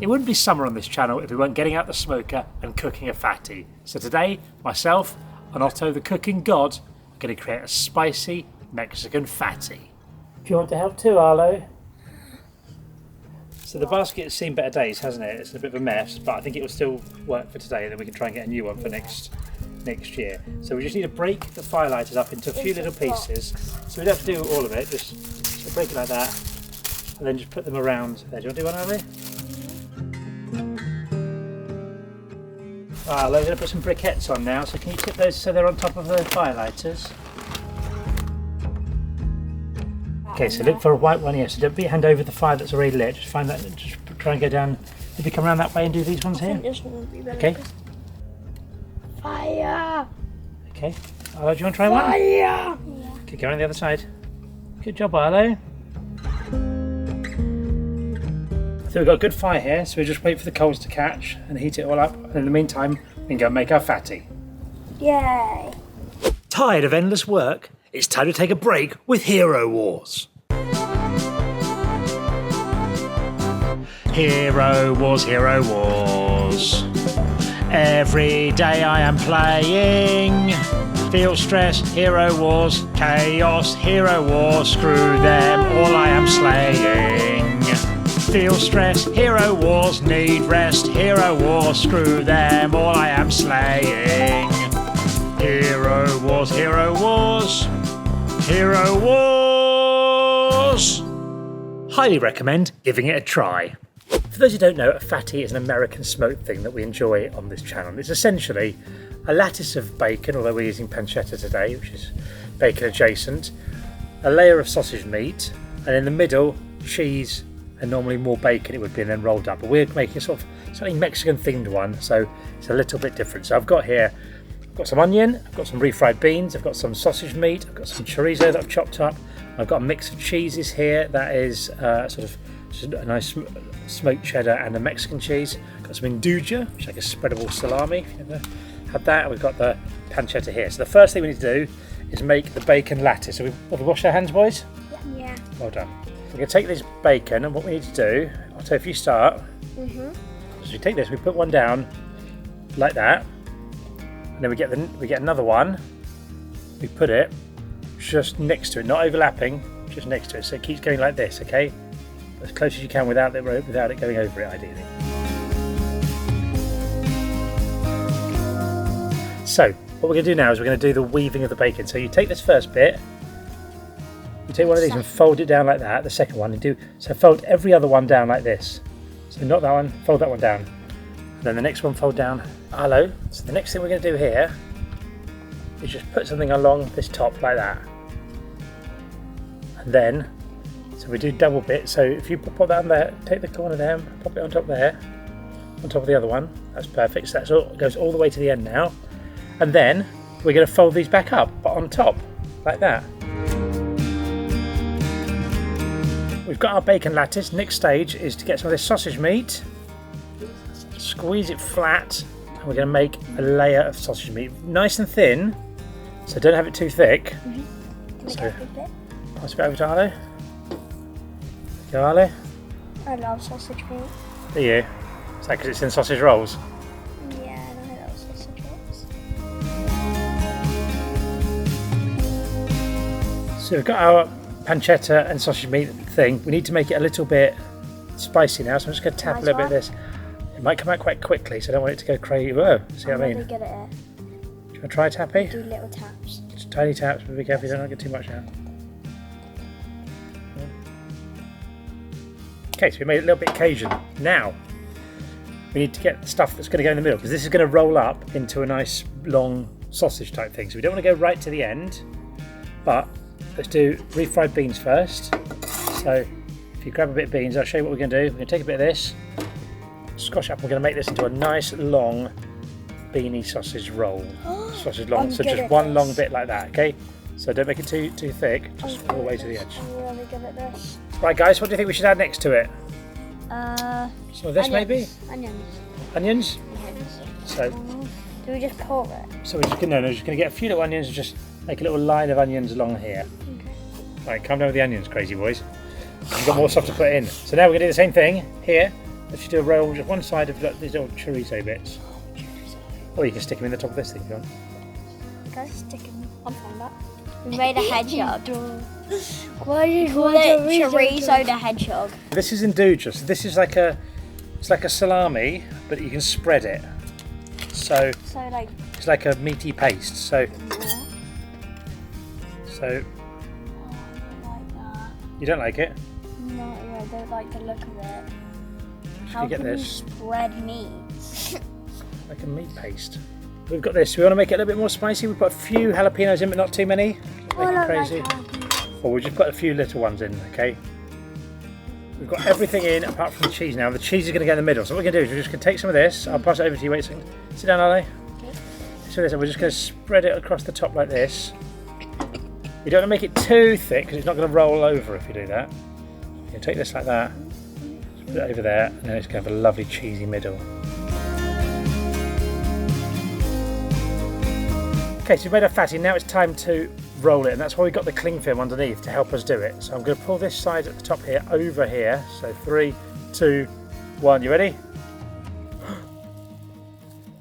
It wouldn't be summer on this channel if we weren't getting out the smoker and cooking a fatty. So today, myself and Otto the cooking god are going to create a spicy Mexican fatty. Do you want to help too, Arlo? So the basket has seen better days, hasn't it? It's a bit of a mess, but I think it will still work for today, and then we can try and get a new one for next year. So we just need to break the firelighters up into a few little pieces. So we don't have to do all of it, just break it like that, and then just put them around there. Do you want to do one, Arlo? I'm going to put some briquettes on now, so can you tip those so they're on top of the firelighters? Okay, so look for a white one here, so don't put your hand over the fire that's already lit, just find that, just try and go down, maybe come around that way and do these ones here. This one would be better. Okay. Fire! Okay, Arlo, do you want to try one? Fire! Yeah. Okay, go on the other side. Good job, Arlo. So we've got a good fire here, so we just wait for the coals to catch and heat it all up, and in the meantime we can go and make our fatty. Yay! Tired of endless work? It's time to take a break with Hero Wars. Hero Wars, Hero Wars. Every day I am playing. Feel stress, Hero Wars, chaos, Hero Wars. Screw them, all I am slaying. Feel stress, Hero Wars, need rest, Hero Wars. Screw them, all I am slaying. Hero Wars, Hero Wars. Hero Wars! Highly recommend giving it a try. For those who don't know, a fatty is an American smoked thing that we enjoy on this channel. It's essentially a lattice of bacon, although we're using pancetta today, which is bacon adjacent, a layer of sausage meat, and in the middle, cheese, and normally more bacon it would be, and then rolled up. But we're making a sort of slightly Mexican themed one, so it's a little bit different. So I've got here, I've got some onion, I've got some refried beans, I've got some sausage meat, I've got some chorizo that I've chopped up, I've got a mix of cheeses here that is sort of just a nice smoked cheddar and a Mexican cheese. I've got some induja, which is like a spreadable salami, if you've ever had that, and we've got the pancetta here. So the first thing we need to do is make the bacon lattice. So have we washed our hands, boys? Yeah. Well done. We're going to take this bacon, and what we need to do, I'll tell you if you start. So we take this, we put one down like that, and then we get another one. We put it just next to it, not overlapping, just next to it. So it keeps going like this, okay? As close as you can without it going over it, ideally. So what we're going to do now is we're going to do the weaving of the bacon. So you take this first bit, you take one of these and fold it down like that. The second one, so fold every other one down like this. So not that one, fold that one down, and then the next one fold down. Hello. So the next thing we're going to do here is just put something along this top like that, and then so we do double bit. So if you pop that on there, take the corner there, pop it on top there, on top of the other one. That's perfect. So that's all, goes all the way to the end now, and then we're going to fold these back up, but on top like that. We've got our bacon lattice. Next stage is to get some of this sausage meat, squeeze it flat, and we're going to make a layer of sausage meat, nice and thin, so don't have it too thick. So pass it over to Arlo. Go, Arlo. I love sausage meat. Do you? Is that because it's in sausage rolls? Yeah, I love sausage rolls. So we've got our pancetta and sausage meat thing. We need to make it a little bit spicy now, so I'm just going to tap a little bit of this. It might come out quite quickly, so I don't want it to go crazy. Whoa, see what I mean? I'm really good at it. Do you want to try, Tappy? Do little taps. Just tiny taps, but be careful you don't get too much out. Okay, so we made it a little bit Cajun. Now, we need to get the stuff that's going to go in the middle, because this is going to roll up into a nice long sausage type thing. So we don't want to go right to the end, but let's do refried beans first. So if you grab a bit of beans, I'll show you what we're going to do. We're going to take a bit of this, squash up, we're going to make this into a nice long beanie sausage roll. Sausage long, so just one long bit like that, okay? So don't make it too thick, just all the way to the edge. I'm really good at this. Right guys, what do you think we should add next to it? Some of this onions. maybe? Onions. Onions? So Do we just pour it? So we're just going to get a few little onions and just make a little line of onions along here. Okay. Right, calm down with the onions, crazy boys. You've got more stuff to put in. So now we're going to do the same thing here. Let's just do a roll, just one side of these little chorizo bits. Or you can stick them in the top of this thing if you want. Okay, stick them. I'm fine with that. We made a hedgehog. Why did you call it chorizo the hedgehog? This is indujas. This is like it's like a salami, but you can spread it. So like it's like a meaty paste. So yeah. So I don't like that. You don't like it? No, I don't like the look of it. How you get can this? you spread meat? Like a meat paste. We've got this. We want to make it a little bit more spicy. We've put a few jalapenos in, but not too many. Make it crazy. Or we'll just put a few little ones in, okay? We've got everything in apart from the cheese now. The cheese is going to go in the middle. So what we're going to do is we're just going to take some of this. I'll pass it over to you. Wait a second. Sit down, Ali. Okay. So this, we're just going to spread it across the top like this. You don't want to make it too thick because it's not going to roll over if you do that. You can take this like that, put it over there, and then it's going to have a lovely cheesy middle. Okay, so we've made our fatty. Now it's time to roll it, and that's why we've got the cling film underneath to help us do it. So I'm going to pull this side at the top here over here. So 3, 2, 1. You ready?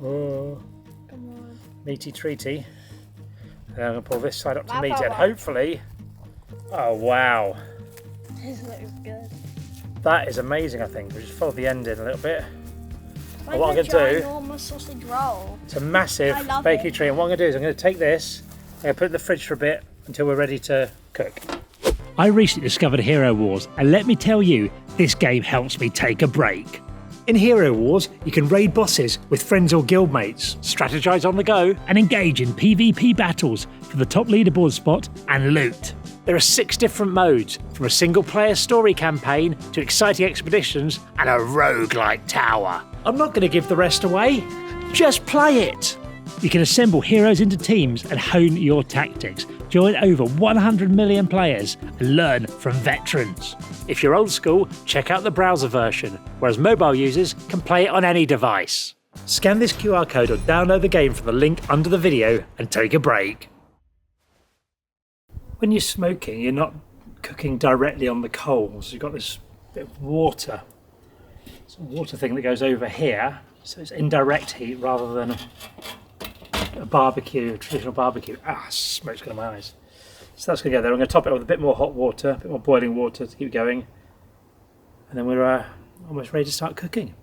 Oh, Come on. meaty treaty. And I'm going to pull this side up to Wow, meat wow, and wow. hopefully. Oh wow, This looks good. that is amazing. I think we'll just fold the end in a little bit. Like what I'm a going to do, ginormous sausage roll. it's a massive I love bakery it. tray, and what I'm going to do is I'm going to take this, I'm going to put it in the fridge for a bit until we're ready to cook. I recently discovered Hero Wars, and let me tell you, this game helps me take a break. In Hero Wars, you can raid bosses with friends or guildmates, strategize on the go, and engage in PvP battles for the top leaderboard spot and loot. There are 6 different modes, from a single-player story campaign to exciting expeditions and a roguelike tower. I'm not going to give the rest away, just play it! You can assemble heroes into teams and hone your tactics. Join over 100 million players and learn from veterans. If you're old school, check out the browser version, whereas mobile users can play it on any device. Scan this QR code or download the game from the link under the video and take a break. When you're smoking, you're not cooking directly on the coals. You've got this bit of water. It's a water thing that goes over here, so it's indirect heat rather than a barbecue, a traditional barbecue. Ah, smoke's got in my eyes. So that's going to go there. I'm going to top it with a bit more hot water, a bit more boiling water to keep going. And then we're almost ready to start cooking.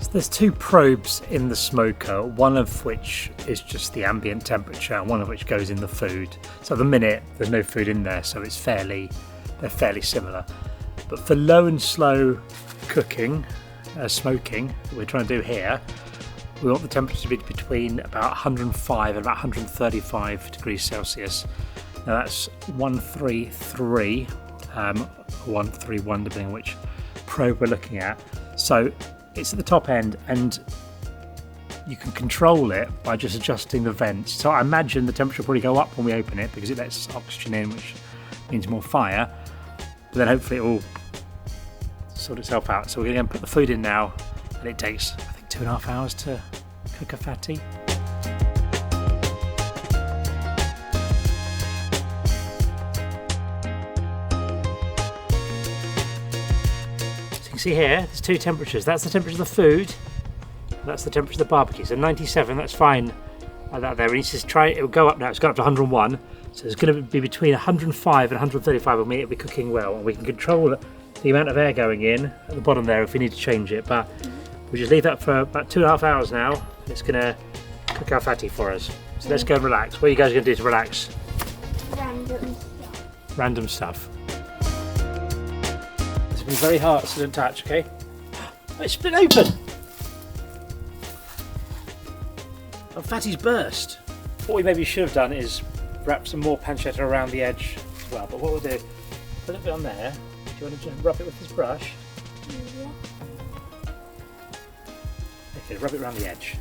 So there's 2 probes in the smoker, one of which is just the ambient temperature and one of which goes in the food. So at the minute there's no food in there, so they're fairly similar. But for low and slow cooking, smoking, that we're trying to do here, we want the temperature to be between about 105 and about 135 degrees Celsius. Now that's 133, 131 depending on which probe we're looking at. So it's at the top end and you can control it by just adjusting the vents. So I imagine the temperature will probably go up when we open it because it lets oxygen in, which means more fire. But then hopefully it will sort itself out. So we're going to put the food in now, and it takes, I think, 2.5 hours to cook a fatty. So you can see here, there's 2 temperatures. That's the temperature of the food, and that's the temperature of the barbecue. So 97, that's fine like that there. We need to try, it will go up now, it's gone up to 101. So it's going to be between 105 and 135 when it'll be cooking well, and we can control the amount of air going in at the bottom there if we need to change it. But we'll just leave that for about 2.5 hours now, and it's going to cook our fatty for us. So let's go and relax. What are you guys going to do to relax? Random stuff. It's been very hard, so don't touch, okay? Oh, it's split open! Our fatty's burst. What we maybe should have done is wrap some more pancetta around the edge as well, but what we'll do, put a bit on there. Do you want to just rub it with this brush? Yeah. Okay, rub it around the edge.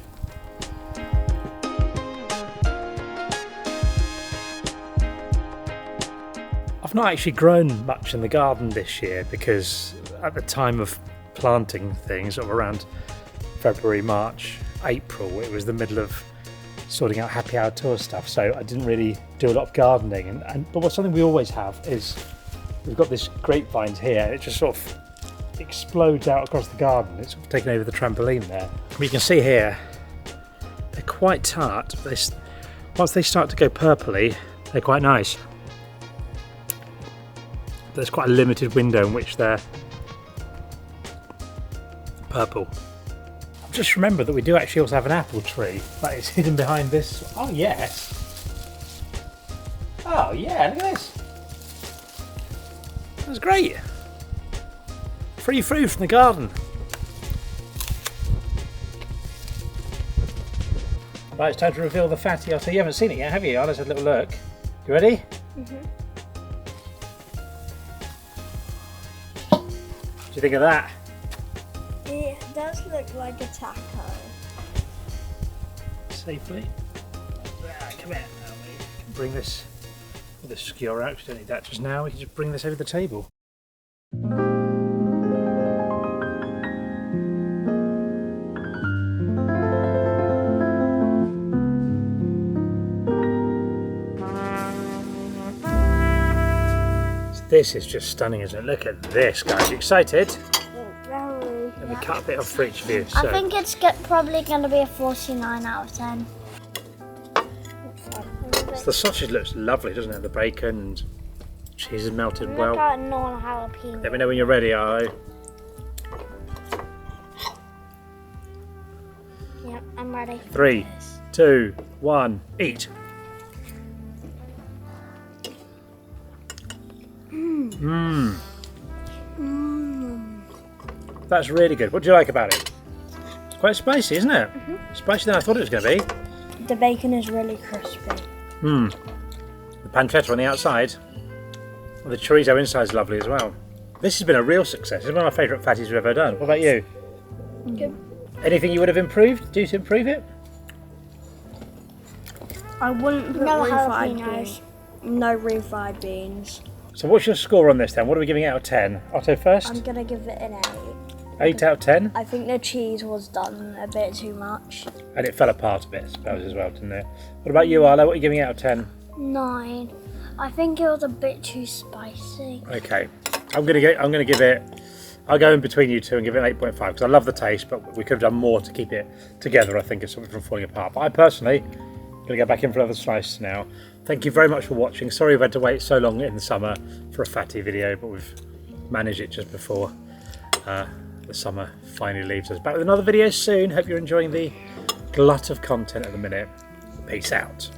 I've not actually grown much in the garden this year because at the time of planting things, sort of around February, March, April, it was the middle of sorting out happy hour tour stuff, so I didn't really do a lot of gardening. But what's something we always have is we've got this grapevines here, and it just sort of explodes out across the garden. It's sort of taken over the trampoline there. You can see here they're quite tart, but once they start to go purpley, they're quite nice. There's quite a limited window in which they're purple. I've just remembered that we do actually also have an apple tree that is hidden behind this. Oh yes. Oh yeah, look at this. That's great. Free fruit from the garden. Right, it's time to reveal the fatty otter. You haven't seen it yet, have you? Let's have a little look. You ready? Mhm. What do you think of that? It does look like a taco. Safely. Come here. Now we can bring this with the skewer out. We don't need that just now. We can just bring this over the table. This is just stunning, isn't it? Look at this, guys. You excited? Very. Let me cut a bit off for each of you. I think it's probably going to be a 49 out of 10. The sausage looks lovely, doesn't it? The bacon and cheese is melted well. Look at non-jalapeno. Let me know when you're ready, Arlo. Yep, I'm ready. 3, 2, 1, eat. That's really good. What do you like about it? It's quite spicy, isn't it? Spicier than I thought it was going to be. The bacon is really crispy. The pancetta on the outside. And the chorizo inside is lovely as well. This has been a real success. It's one of my favourite fatties we've ever done. What about you? Good. Anything you would have improved? Do to improve it? I wouldn't put No refried jalapenos. beans. No refried beans. So what's your score on this then? What are we giving out of 10? Otto first? I'm going to give it an 8 out of 10?8. I think the cheese was done a bit too much. And it fell apart a bit, I suppose, as well, didn't it? What about you, Arlo? What are you giving out of 10? 9. I think it was a bit too spicy. Okay. I'm gonna give it, I'll go in between you two and give it an 8.5 because I love the taste, but we could have done more to keep it together, I think, and something from falling apart. But I personally going to go back in for another slice now. Thank you very much for watching. Sorry we've had to wait so long in the summer for a fatty video, but we've managed it just before the summer finally leaves us. Back with another video soon. Hope you're enjoying the glut of content at the minute. Peace out.